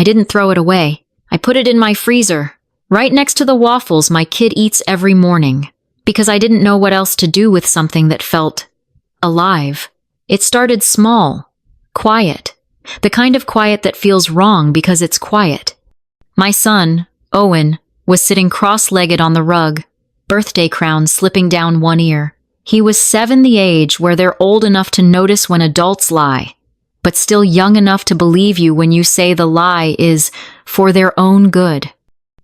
I didn't throw it away. I put it in my freezer, right next to the waffles my kid eats every morning, because I didn't know what else to do with something that felt alive. It started small, quiet, the kind of quiet that feels wrong because it's quiet. My son, Owen, was sitting cross-legged on the rug, birthday crown slipping down one ear. He was 7, the age where they're old enough to notice when adults lie, but still young enough to believe you when you say the lie is for their own good.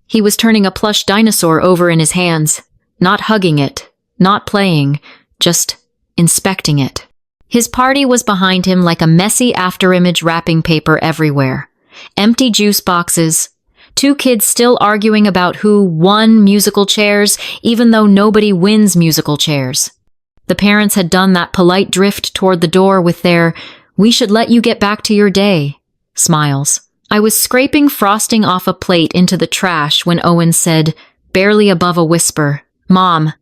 He was turning a plush dinosaur over in his hands, not hugging it, not playing, just inspecting it. His party was behind him like a messy afterimage wrapping paper everywhere. Empty juice boxes, 2 kids still arguing about who won musical chairs, even though nobody wins musical chairs. The parents had done that polite drift toward the door with their, "We should let you get back to your day," smiles. I was scraping frosting off a plate into the trash when Owen said, barely above a whisper, "Mom."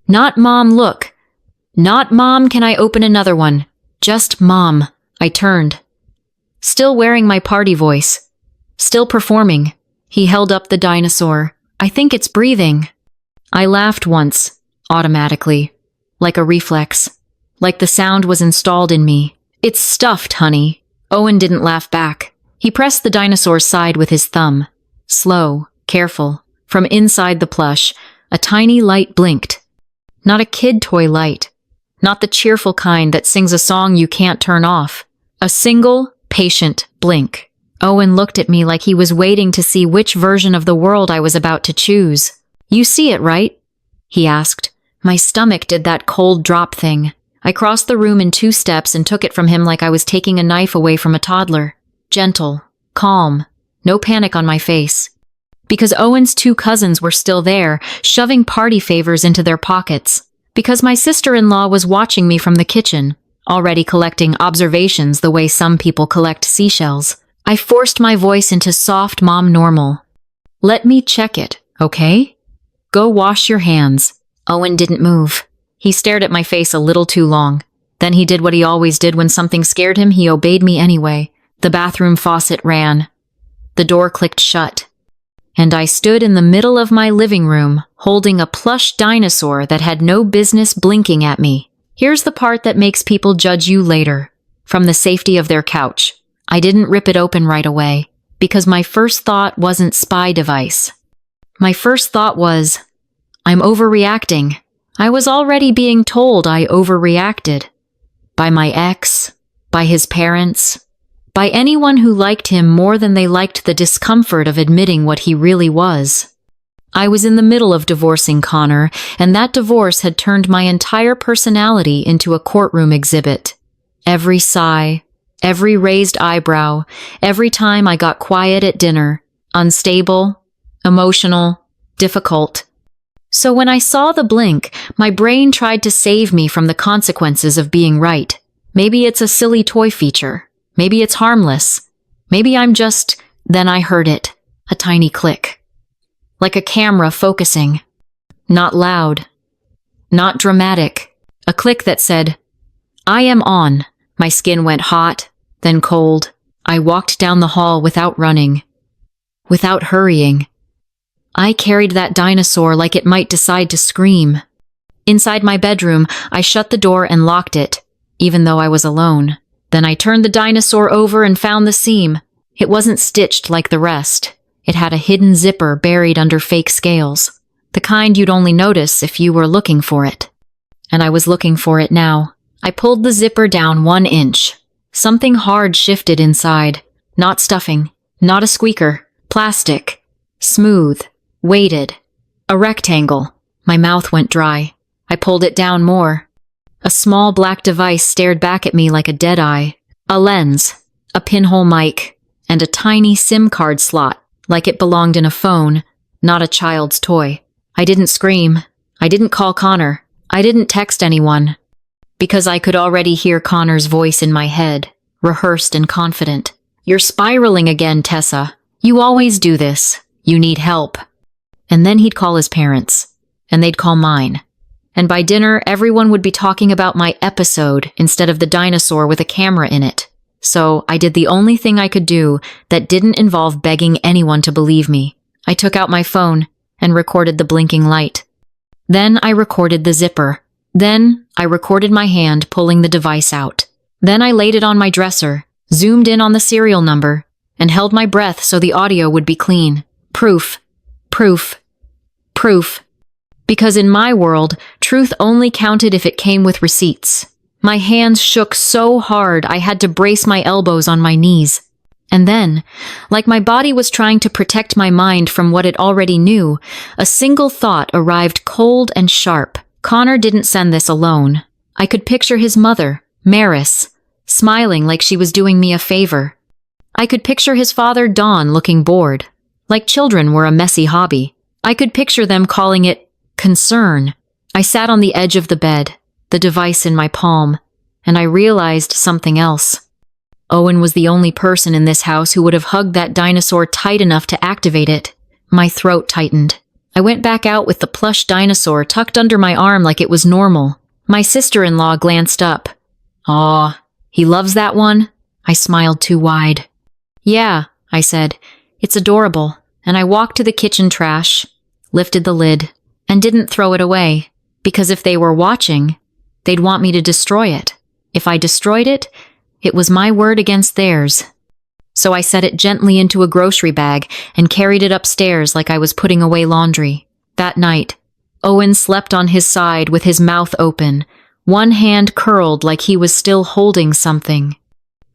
Not "Mom, look." Not "Mom, can I open another one?" Just "Mom." I turned. Still wearing my party voice. Still performing. He held up the dinosaur. "I think it's breathing." I laughed once, automatically, like a reflex, like the sound was installed in me. "It's stuffed, honey." Owen didn't laugh back. He pressed the dinosaur's side with his thumb. Slow, careful. From inside the plush, a tiny light blinked. Not a kid toy light. Not the cheerful kind that sings a song you can't turn off. A single, patient blink. Owen looked at me like he was waiting to see which version of the world I was about to choose. "You see it, right?" he asked. My stomach did that cold drop thing. I crossed the room in 2 steps and took it from him like I was taking a knife away from a toddler. Gentle, calm, no panic on my face. Because Owen's 2 cousins were still there, shoving party favors into their pockets. Because my sister-in-law was watching me from the kitchen, already collecting observations the way some people collect seashells. I forced my voice into soft mom normal. "Let me check it, okay? Go wash your hands." Owen didn't move. He stared at my face a little too long. Then he did what he always did when something scared him. He obeyed me anyway. The bathroom faucet ran. The door clicked shut. And I stood in the middle of my living room, holding a plush dinosaur that had no business blinking at me. Here's the part that makes people judge you later. From the safety of their couch. I didn't rip it open right away, because my first thought wasn't spy device. My first thought was, I'm overreacting. I was already being told I overreacted. By my ex, by his parents, by anyone who liked him more than they liked the discomfort of admitting what he really was. I was in the middle of divorcing Connor, and that divorce had turned my entire personality into a courtroom exhibit. Every sigh, every raised eyebrow, every time I got quiet at dinner, unstable, emotional, difficult. So when I saw the blink, my brain tried to save me from the consequences of being right. Maybe it's a silly toy feature. Maybe it's harmless. Maybe I'm just... Then I heard it. A tiny click. Like a camera focusing. Not loud. Not dramatic. A click that said, I am on. My skin went hot, then cold. I walked down the hall without running. Without hurrying. I carried that dinosaur like it might decide to scream. Inside my bedroom, I shut the door and locked it, even though I was alone. Then I turned the dinosaur over and found the seam. It wasn't stitched like the rest. It had a hidden zipper buried under fake scales. The kind you'd only notice if you were looking for it. And I was looking for it now. I pulled the zipper down 1 inch. Something hard shifted inside. Not stuffing. Not a squeaker. Plastic. Smooth. Weighted. A rectangle. My mouth went dry. I pulled it down more. A small black device stared back at me like a dead eye. A lens. A pinhole mic. And a tiny SIM card slot, like it belonged in a phone, not a child's toy. I didn't scream. I didn't call Connor. I didn't text anyone. Because I could already hear Connor's voice in my head, rehearsed and confident. You're spiraling again, Tessa. You always do this. You need help. And then he'd call his parents. And they'd call mine. And by dinner, everyone would be talking about my episode instead of the dinosaur with a camera in it. So I did the only thing I could do that didn't involve begging anyone to believe me. I took out my phone and recorded the blinking light. Then I recorded the zipper. Then I recorded my hand pulling the device out. Then I laid it on my dresser, zoomed in on the serial number, and held my breath so the audio would be clean. Proof. Proof. Proof. Because in my world, truth only counted if it came with receipts. My hands shook so hard I had to brace my elbows on my knees. And then, like my body was trying to protect my mind from what it already knew, a single thought arrived cold and sharp. Connor didn't send this alone. I could picture his mother, Maris, smiling like she was doing me a favor. I could picture his father, Don, looking bored, like children were a messy hobby. I could picture them calling it concern. I sat on the edge of the bed, the device in my palm, and I realized something else. Owen was the only person in this house who would have hugged that dinosaur tight enough to activate it. My throat tightened. I went back out with the plush dinosaur tucked under my arm like it was normal. My sister-in-law glanced up. "Aw, he loves that one?" I smiled too wide. "Yeah," I said. "It's adorable." And I walked to the kitchen trash, lifted the lid, and didn't throw it away, because if they were watching, they'd want me to destroy it. If I destroyed it, it was my word against theirs. So I set it gently into a grocery bag and carried it upstairs like I was putting away laundry. That night, Owen slept on his side with his mouth open, one hand curled like he was still holding something.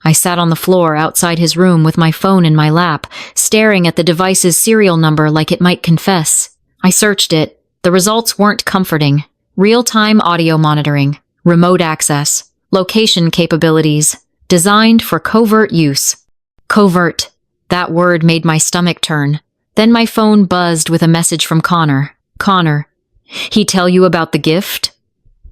I sat on the floor outside his room with my phone in my lap, staring at the device's serial number like it might confess. I searched it. The results weren't comforting. Real-time audio monitoring, remote access, location capabilities, designed for covert use. Covert. That word made my stomach turn. Then my phone buzzed with a message from Connor. "Connor, he tell you about the gift?"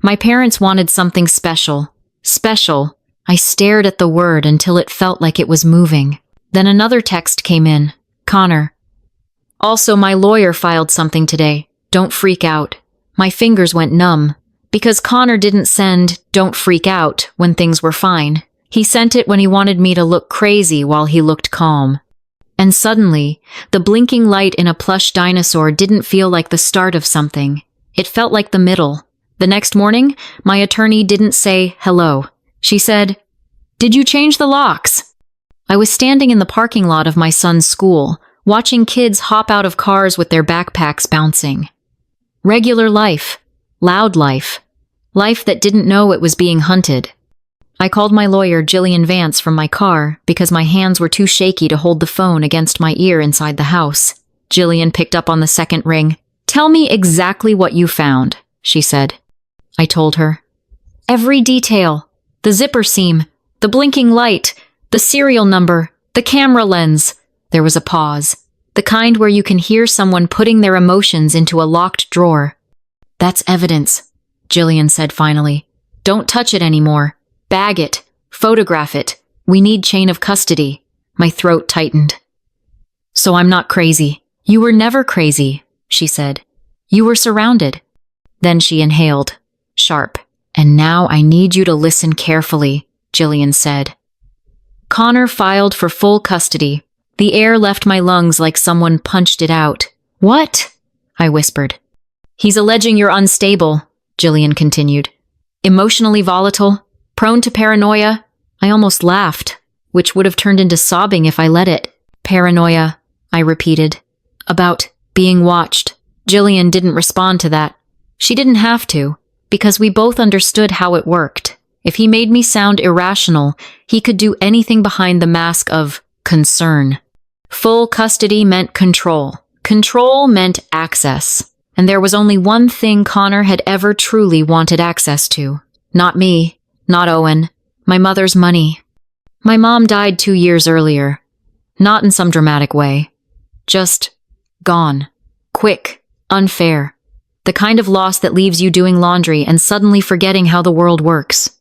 My parents wanted something special. Special. I stared at the word until it felt like it was moving. Then another text came in. "Connor. Also, my lawyer filed something today. Don't freak out." My fingers went numb, because Connor didn't send "don't freak out" when things were fine. He sent it when he wanted me to look crazy while he looked calm. And suddenly, the blinking light in a plush dinosaur didn't feel like the start of something. It felt like the middle. The next morning, my attorney didn't say hello. She said, "Did you change the locks?" I was standing in the parking lot of my son's school, watching kids hop out of cars with their backpacks bouncing. Regular life. Loud life. Life that didn't know it was being hunted. I called my lawyer, Jillian Vance, from my car because my hands were too shaky to hold the phone against my ear inside the house. Jillian picked up on the second ring. "Tell me exactly what you found," she said. I told her. Every detail. The zipper seam, the blinking light, the serial number, the camera lens. There was a pause. The kind where you can hear someone putting their emotions into a locked drawer. "That's evidence," Jillian said finally. "Don't touch it anymore. Bag it. Photograph it. We need chain of custody." My throat tightened. "So I'm not crazy." "You were never crazy," she said. "You were surrounded." Then she inhaled. Sharp. "And now I need you to listen carefully," Jillian said. Connor filed for full custody. The air left my lungs like someone punched it out. "What?" I whispered. "He's alleging you're unstable," Jillian continued. "Emotionally volatile, prone to paranoia." I almost laughed, which would have turned into sobbing if I let it. "Paranoia," I repeated. "About being watched." Jillian didn't respond to that. She didn't have to, because we both understood how it worked. If he made me sound irrational, he could do anything behind the mask of concern. Full custody meant control. Control meant access. And there was only one thing Connor had ever truly wanted access to. Not me, not Owen, my mother's money. My mom died 2 years earlier. Not in some dramatic way. Just gone. Quick. Unfair. The kind of loss that leaves you doing laundry and suddenly forgetting how the world works.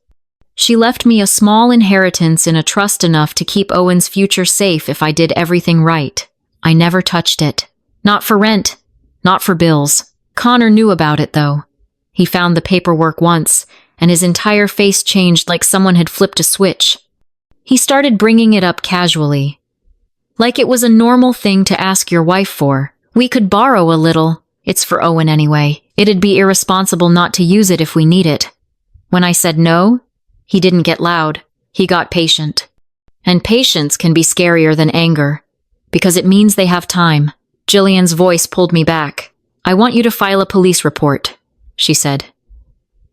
She left me a small inheritance in a trust enough to keep Owen's future safe if I did everything right. I never touched it. Not for rent. Not for bills. Connor knew about it, though. He found the paperwork once, and his entire face changed like someone had flipped a switch. He started bringing it up casually. Like it was a normal thing to ask your wife for. We could borrow a little. It's for Owen anyway. It'd be irresponsible not to use it if we need it. When I said no, he didn't get loud. He got patient. And patience can be scarier than anger, because it means they have time. Jillian's voice pulled me back. I want you to file a police report, she said.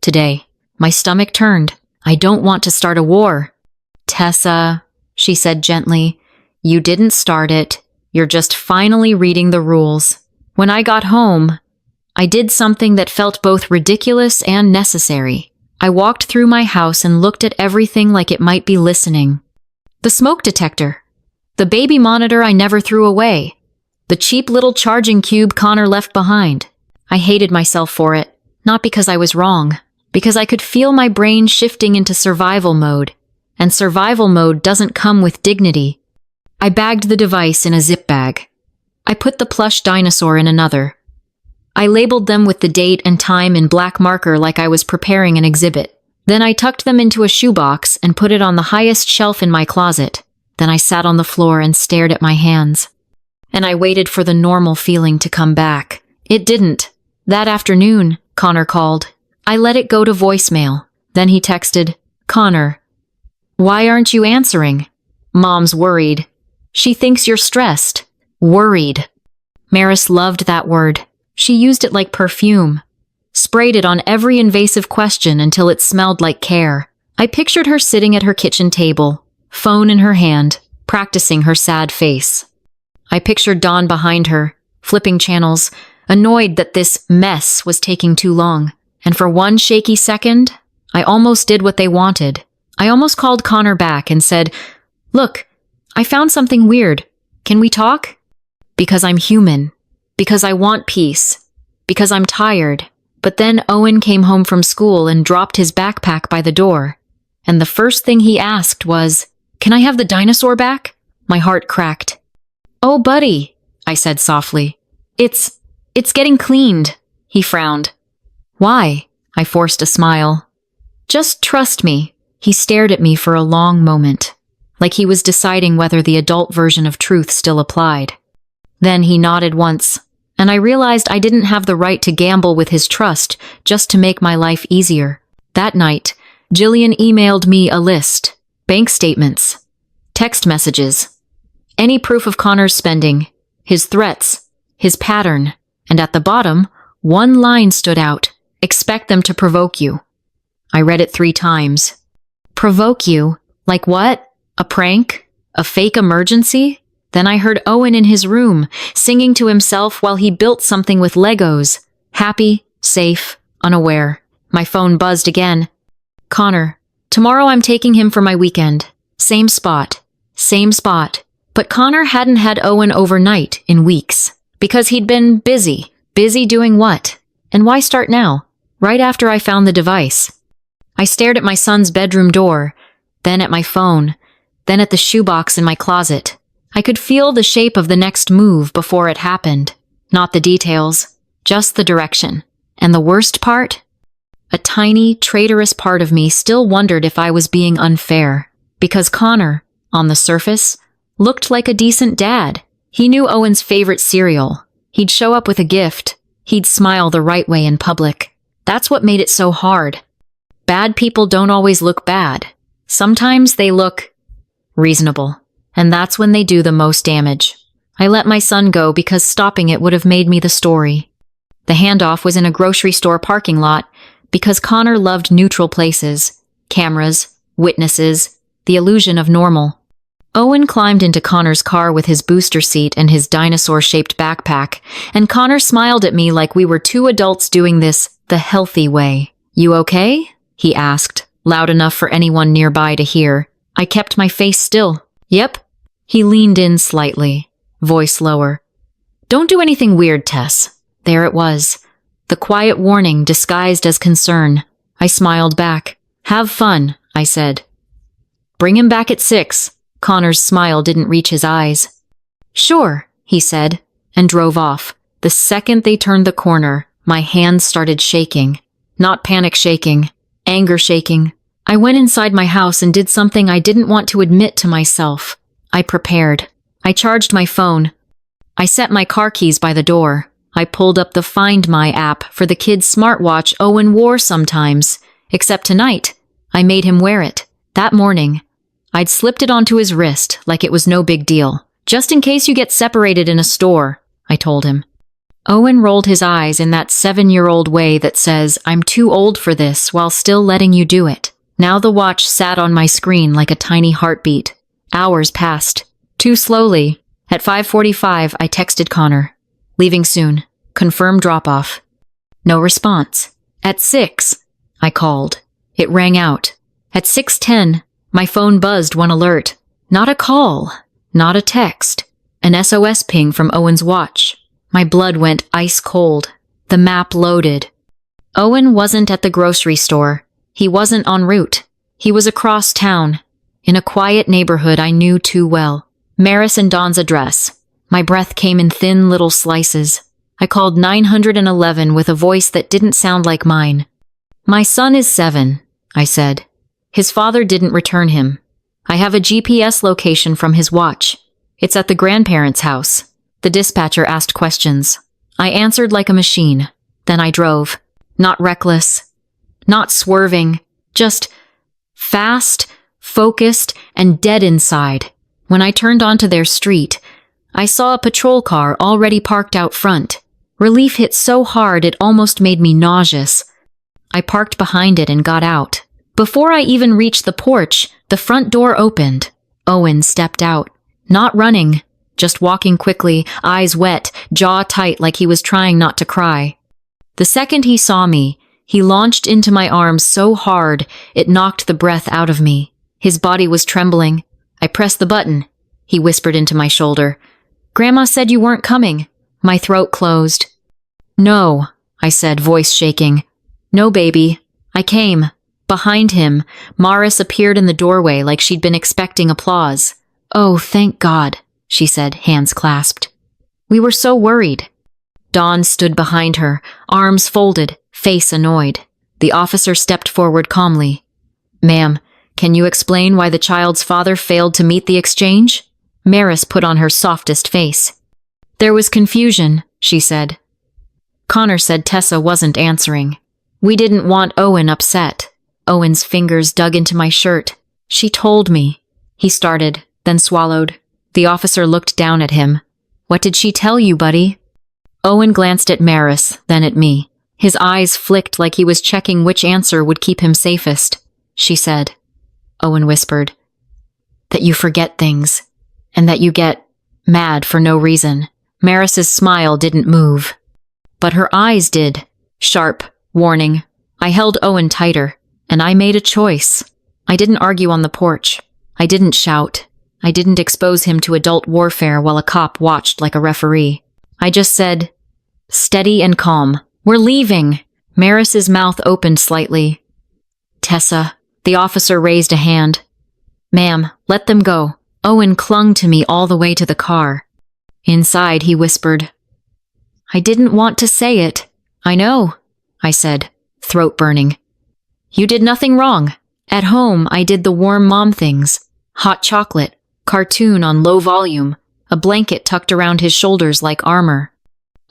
Today. My stomach turned. I don't want to start a war. Tessa, she said gently, you didn't start it. You're just finally reading the rules. When I got home, I did something that felt both ridiculous and necessary. I walked through my house and looked at everything like it might be listening. The smoke detector. The baby monitor I never threw away. The cheap little charging cube Connor left behind. I hated myself for it, not because I was wrong, because I could feel my brain shifting into survival mode, and survival mode doesn't come with dignity. I bagged the device in a zip bag. I put the plush dinosaur in another. I labeled them with the date and time in black marker like I was preparing an exhibit. Then I tucked them into a shoebox and put it on the highest shelf in my closet. Then I sat on the floor and stared at my hands. And I waited for the normal feeling to come back. It didn't. That afternoon, Connor called. I let it go to voicemail. Then he texted, Connor, why aren't you answering? Mom's worried. She thinks you're stressed. Worried. Maris loved that word. She used it like perfume. Sprayed it on every invasive question until it smelled like care. I pictured her sitting at her kitchen table, phone in her hand, practicing her sad face. I pictured Dawn behind her, flipping channels, annoyed that this mess was taking too long. And for one shaky second, I almost did what they wanted. I almost called Connor back and said, Look, I found something weird. Can we talk? Because I'm human. Because I want peace. Because I'm tired. But then Owen came home from school and dropped his backpack by the door. And the first thing he asked was, Can I have the dinosaur back? My heart cracked. Oh, buddy, I said softly. It's getting cleaned. He frowned. Why? I forced a smile. Just trust me. He stared at me for a long moment, like he was deciding whether the adult version of truth still applied. Then he nodded once, and I realized I didn't have the right to gamble with his trust just to make my life easier. That night, Jillian emailed me a list, bank statements, text messages, any proof of Connor's spending, his threats, his pattern, and at the bottom, one line stood out, expect them to provoke you. I read it 3 times. Provoke you? Like what? A prank? A fake emergency? Then I heard Owen in his room, singing to himself while he built something with Legos. Happy, safe, unaware. My phone buzzed again. Connor, tomorrow I'm taking him for my weekend. Same spot. Same spot. But Connor hadn't had Owen overnight in weeks. Because he'd been busy. Busy doing what? And why start now? Right after I found the device. I stared at my son's bedroom door, then at my phone, then at the shoebox in my closet. I could feel the shape of the next move before it happened. Not the details, just the direction. And the worst part? A tiny, traitorous part of me still wondered if I was being unfair. Because Connor, on the surface, looked like a decent dad. He knew Owen's favorite cereal. He'd show up with a gift. He'd smile the right way in public. That's what made it so hard. Bad people don't always look bad. Sometimes they look reasonable. And that's when they do the most damage. I let my son go because stopping it would have made me the story. The handoff was in a grocery store parking lot because Connor loved neutral places, cameras, witnesses, the illusion of normal. Owen climbed into Connor's car with his booster seat and his dinosaur-shaped backpack, and Connor smiled at me like we were 2 adults doing this the healthy way. You okay? He asked, loud enough for anyone nearby to hear. I kept my face still. Yep. He leaned in slightly, voice lower. Don't do anything weird, Tess. There it was. The quiet warning disguised as concern. I smiled back. Have fun, I said. Bring him back at 6. Connor's smile didn't reach his eyes. Sure, he said, and drove off. The second they turned the corner, my hands started shaking. Not panic shaking, anger shaking, I went inside my house and did something I didn't want to admit to myself. I prepared. I charged my phone. I set my car keys by the door. I pulled up the Find My app for the kid's smartwatch Owen wore sometimes. Except tonight, I made him wear it. That morning, I'd slipped it onto his wrist like it was no big deal. Just in case you get separated in a store, I told him. Owen rolled his eyes in that 7-year-old way that says, I'm too old for this, while still letting you do it. Now the watch sat on my screen like a tiny heartbeat. Hours passed. Too slowly. At 5:45, I texted Connor. Leaving soon. Confirm drop-off. No response. At 6, I called. It rang out. At 6:10, my phone buzzed one alert. Not a call. Not a text. An SOS ping from Owen's watch. My blood went ice cold. The map loaded. Owen wasn't at the grocery store. He wasn't en route. He was across town, in a quiet neighborhood I knew too well. Maris and Dawn's address. My breath came in thin little slices. I called 911 with a voice that didn't sound like mine. My son is 7, I said. His father didn't return him. I have a GPS location from his watch. It's at the grandparents' house. The dispatcher asked questions. I answered like a machine. Then I drove. Not reckless. Not swerving. Just fast, focused, and dead inside. When I turned onto their street, I saw a patrol car already parked out front. Relief hit so hard it almost made me nauseous. I parked behind it and got out. Before I even reached the porch, the front door opened. Owen stepped out. Not running, just walking quickly, eyes wet, jaw tight like he was trying not to cry. The second he saw me, he launched into my arms so hard it knocked the breath out of me. His body was trembling. I pressed the button. He whispered into my shoulder. Grandma said you weren't coming. My throat closed. No, I said, voice shaking. No, baby. I came. Behind him, Maris appeared in the doorway like she'd been expecting applause. Oh, thank God, she said, hands clasped. We were so worried. Dawn stood behind her, arms folded, face annoyed. The officer stepped forward calmly. Ma'am, can you explain why the child's father failed to meet the exchange? Maris put on her softest face. There was confusion, she said. Connor said Tessa wasn't answering. We didn't want Owen upset. Owen's fingers dug into my shirt. She told me. He started, then swallowed. The officer looked down at him. What did she tell you, buddy? Owen glanced at Maris, then at me. His eyes flicked like he was checking which answer would keep him safest. She said, Owen whispered, that you forget things, and that you get mad for no reason. Maris's smile didn't move. But her eyes did. Sharp, warning. I held Owen tighter, and I made a choice. I didn't argue on the porch. I didn't shout. I didn't expose him to adult warfare while a cop watched like a referee. I just said, steady and calm. We're leaving. Maris's mouth opened slightly. Tessa. The officer raised a hand. Ma'am, let them go. Owen clung to me all the way to the car. Inside, he whispered, I didn't want to say it. I know, I said, throat burning. You did nothing wrong. At home, I did the warm mom things. Hot chocolate, cartoon on low volume, a blanket tucked around his shoulders like armor.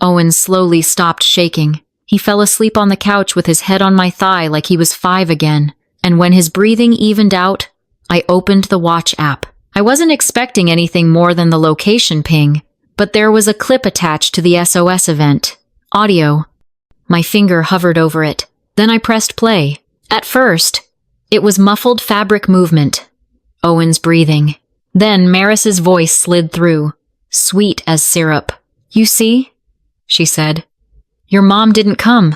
Owen slowly stopped shaking. He fell asleep on the couch with his head on my thigh like he was 5 again. And when his breathing evened out, I opened the watch app. I wasn't expecting anything more than the location ping, but there was a clip attached to the SOS event. Audio. My finger hovered over it. Then I pressed play. At first, it was muffled fabric movement. Owen's breathing. Then Maris's voice slid through, sweet as syrup. You see? She said. Your mom didn't come.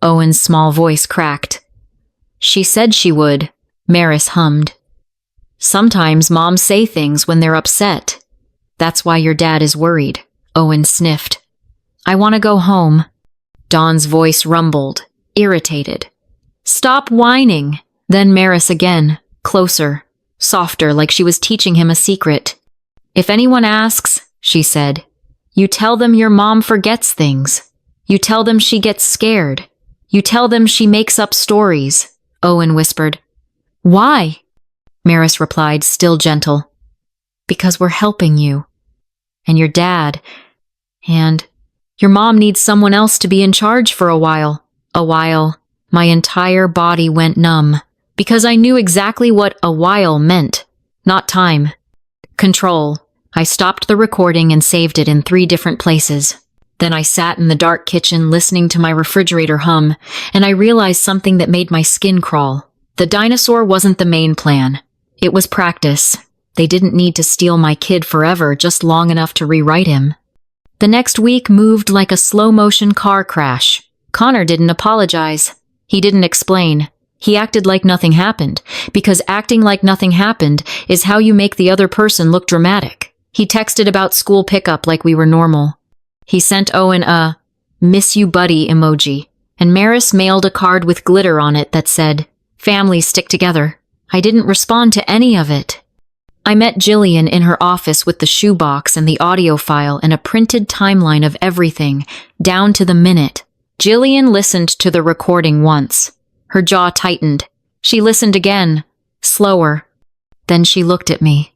Owen's small voice cracked. She said she would, Maris hummed. Sometimes moms say things when they're upset. That's why your dad is worried, Owen sniffed. I want to go home. Dawn's voice rumbled, irritated. Stop whining. Then Maris again, closer, softer, like she was teaching him a secret. If anyone asks, she said, you tell them your mom forgets things. You tell them she gets scared. You tell them she makes up stories. Owen whispered. Why? Maris replied, still gentle. Because we're helping you. And your dad. And your mom needs someone else to be in charge for a while. A while. My entire body went numb. Because I knew exactly what a while meant. Not time. Control. I stopped the recording and saved it in 3 different places. Then I sat in the dark kitchen listening to my refrigerator hum, and I realized something that made my skin crawl. The dinosaur wasn't the main plan. It was practice. They didn't need to steal my kid forever, just long enough to rewrite him. The next week moved like a slow-motion car crash. Connor didn't apologize. He didn't explain. He acted like nothing happened, because acting like nothing happened is how you make the other person look dramatic. He texted about school pickup like we were normal. He sent Owen a "miss you buddy" emoji, and Maris mailed a card with glitter on it that said, "Families stick together." I didn't respond to any of it. I met Jillian in her office with the shoebox and the audio file and a printed timeline of everything, down to the minute. Jillian listened to the recording once. Her jaw tightened. She listened again, slower. Then she looked at me.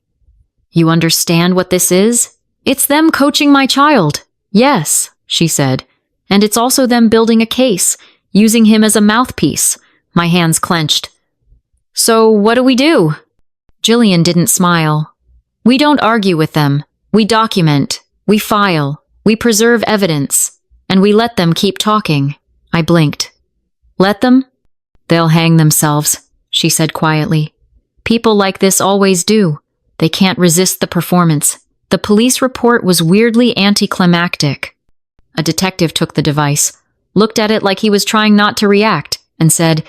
"You understand what this is? It's them coaching my child." "Yes," she said. "And it's also them building a case, using him as a mouthpiece." My hands clenched. "So what do we do?" Jillian didn't smile. "We don't argue with them. We document. We file. We preserve evidence. And we let them keep talking." I blinked. "Let them? They'll hang themselves," she said quietly. "People like this always do. They can't resist the performance." The police report was weirdly anticlimactic. A detective took the device, looked at it like he was trying not to react, and said,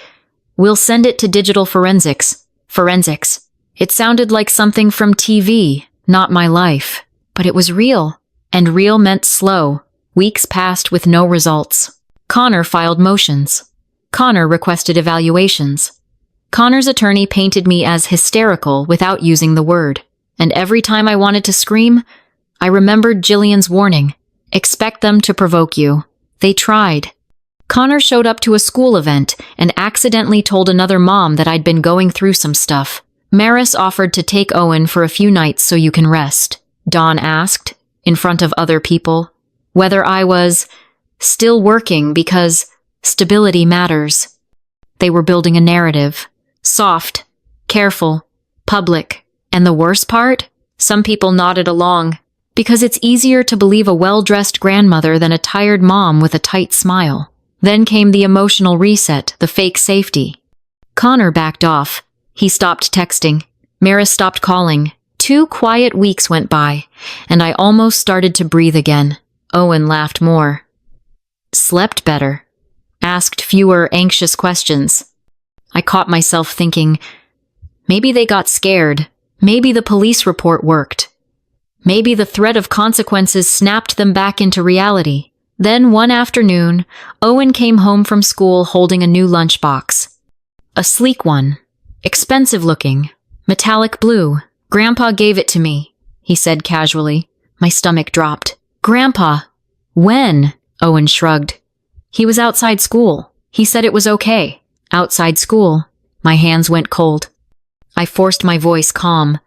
"We'll send it to digital forensics." Forensics. It sounded like something from TV, not my life. But it was real. And real meant slow. Weeks passed with no results. Connor filed motions. Connor requested evaluations. Connor's attorney painted me as hysterical without using the word. And every time I wanted to scream, I remembered Jillian's warning. Expect them to provoke you. They tried. Connor showed up to a school event and accidentally told another mom that I'd been going through some stuff. Maris offered to take Owen for a few nights so you can rest. Dawn asked, in front of other people, whether I was still working because stability matters. They were building a narrative. Soft, careful, public. And the worst part? Some people nodded along, because it's easier to believe a well-dressed grandmother than a tired mom with a tight smile. Then came the emotional reset, the fake safety. Connor backed off. He stopped texting. Maris stopped calling. 2 quiet weeks went by, and I almost started to breathe again. Owen laughed more. Slept better. Asked fewer anxious questions. I caught myself thinking, maybe they got scared. Maybe the police report worked. Maybe the threat of consequences snapped them back into reality. Then one afternoon, Owen came home from school holding a new lunchbox. A sleek one. Expensive looking. Metallic blue. "Grandpa gave it to me," he said casually. My stomach dropped. "Grandpa? When?" Owen shrugged. "He was outside school. He said it was okay." Outside school. My hands went cold. I forced my voice calm.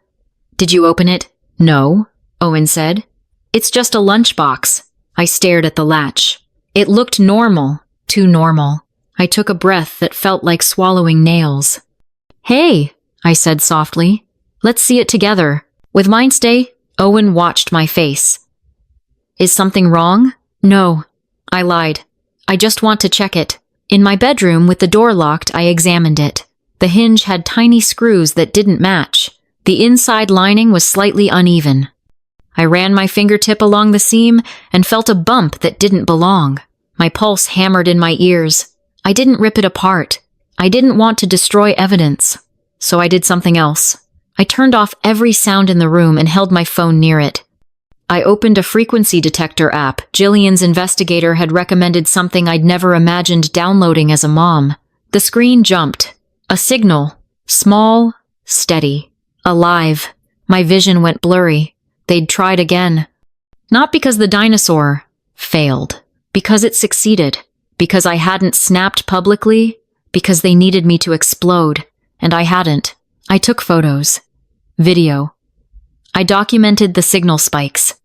"Did you open it?" "No," Owen said. "It's just a lunchbox." I stared at the latch. It looked normal, too normal. I took a breath that felt like swallowing nails. "Hey," I said softly. "Let's see it together." With Mindstay, Owen watched my face. "Is something wrong?" "No," I lied. "I just want to check it." In my bedroom, with the door locked, I examined it. The hinge had tiny screws that didn't match. The inside lining was slightly uneven. I ran my fingertip along the seam and felt a bump that didn't belong. My pulse hammered in my ears. I didn't rip it apart. I didn't want to destroy evidence. So I did something else. I turned off every sound in the room and held my phone near it. I opened a frequency detector app. Jillian's investigator had recommended something I'd never imagined downloading as a mom. The screen jumped. A signal. Small, steady, alive. My vision went blurry. They'd tried again. Not because the dinosaur failed. Because it succeeded. Because I hadn't snapped publicly. Because they needed me to explode. and I hadn't. I took photos. Video. I documented the signal spikes.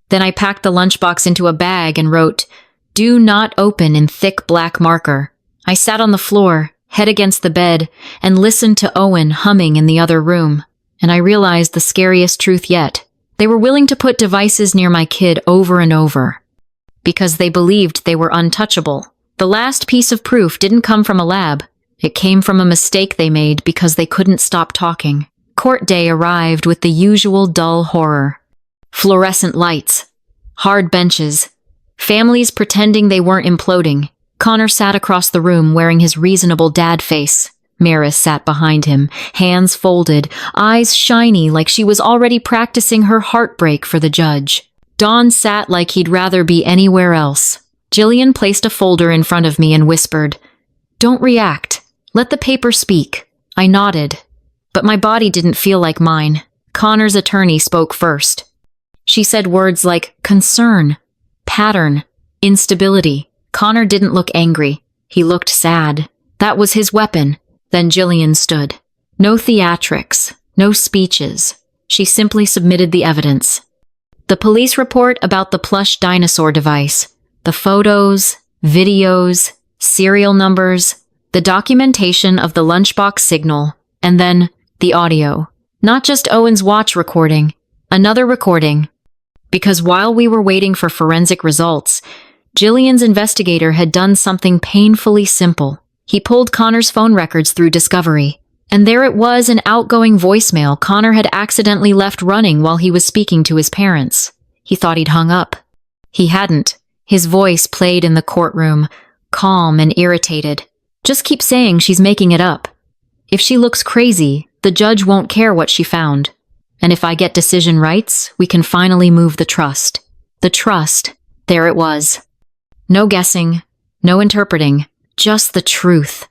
Then I packed the lunchbox into a bag and wrote, "Do not open" in thick black marker. I sat on the floor, head against the bed, and listened to Owen humming in the other room. And I realized the scariest truth yet. They were willing to put devices near my kid over and over because they believed they were untouchable. The last piece of proof didn't come from a lab. It came from a mistake they made because they couldn't stop talking. Court day arrived with the usual dull horror. Fluorescent lights, hard benches, families pretending they weren't imploding. Connor sat across the room wearing his reasonable dad face. Maris sat behind him, hands folded, eyes shiny like she was already practicing her heartbreak for the judge. Don sat like he'd rather be anywhere else. Jillian placed a folder in front of me and whispered, "Don't react. Let the paper speak." I nodded, but my body didn't feel like mine. Connor's attorney spoke first. She said words like concern, pattern, instability. Connor didn't look angry. He looked sad. That was his weapon. Then Jillian stood. No theatrics, no speeches. She simply submitted the evidence. The police report about the plush dinosaur device, the photos, videos, serial numbers, the documentation of the lunchbox signal, and then the audio. Not just Owen's watch recording, another recording. Because while we were waiting for forensic results, Jillian's investigator had done something painfully simple. He pulled Connor's phone records through Discovery, and there it was, an outgoing voicemail Connor had accidentally left running while he was speaking to his parents. He thought he'd hung up. He hadn't. His voice played in the courtroom, calm and irritated. "Just keep saying she's making it up. If she looks crazy, the judge won't care what she found. And if I get decision rights, we can finally move the trust." The trust, there it was. No guessing, no interpreting. Just the truth.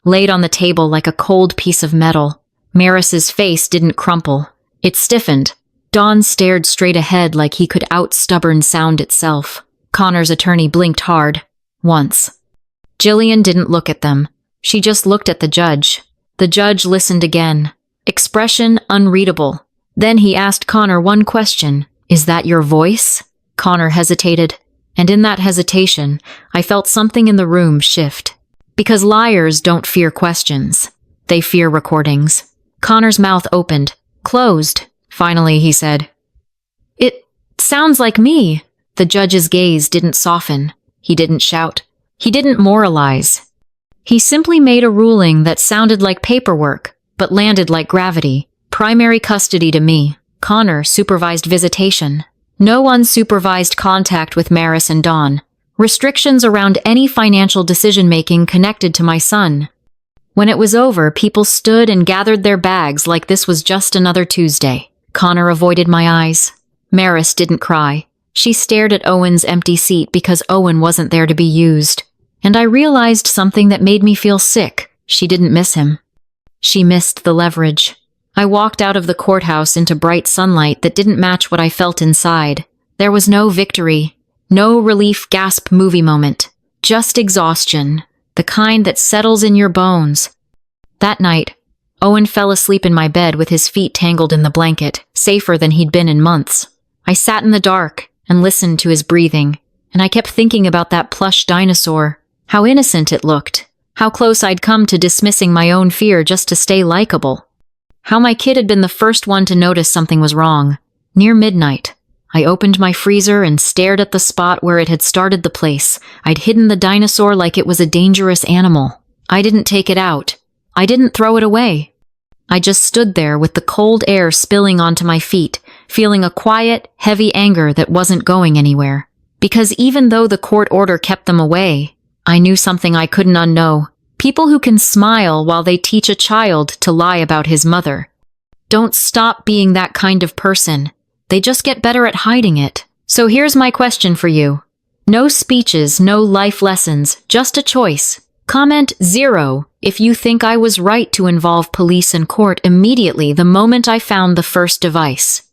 Laid on the table like a cold piece of metal. Maris's face didn't crumple. It stiffened. Don stared straight ahead like he could out-stubborn sound itself. Connor's attorney blinked hard. Once. Jillian didn't look at them. She just looked at the judge. The judge listened again. Expression unreadable. Then he asked Connor one question. "Is that your voice?" Connor hesitated. And in that hesitation, I felt something in the room shift. Because liars don't fear questions. They fear recordings. Connor's mouth opened. Closed. Finally, he said, "It sounds like me." The judge's gaze didn't soften. He didn't shout. He didn't moralize. He simply made a ruling that sounded like paperwork, but landed like gravity. Primary custody to me. Connor supervised visitation. No unsupervised contact with Maris and Don. Restrictions around any financial decision-making connected to my son. When it was over, people stood and gathered their bags like this was just another Tuesday. Connor avoided my eyes. Maris didn't cry. She stared at Owen's empty seat because Owen wasn't there to be used. And I realized something that made me feel sick. She didn't miss him. She missed the leverage. I walked out of the courthouse into bright sunlight that didn't match what I felt inside. There was no victory, no relief gasp movie moment, just exhaustion, the kind that settles in your bones. That night, Owen fell asleep in my bed with his feet tangled in the blanket, safer than he'd been in months. I sat in the dark and listened to his breathing, and I kept thinking about that plush dinosaur, how innocent it looked, how close I'd come to dismissing my own fear just to stay likable. How my kid had been the first one to notice something was wrong. Near midnight, I opened my freezer and stared at the spot where it had started the place. I'd hidden the dinosaur like it was a dangerous animal. I didn't take it out. I didn't throw it away. I just stood there with the cold air spilling onto my feet, feeling a quiet, heavy anger that wasn't going anywhere. Because even though the court order kept them away, I knew something I couldn't unknow. People who can smile while they teach a child to lie about his mother. Don't stop being that kind of person. They just get better at hiding it. So here's my question for you. No speeches, no life lessons, just a choice. Comment 0 if you think I was right to involve police and court immediately the moment I found the first device.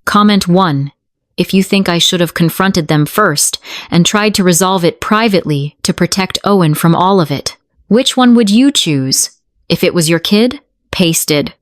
Comment 1 if you think I should have confronted them first and tried to resolve it privately to protect Owen from all of it. Which one would you choose? If it was your kid, pasted.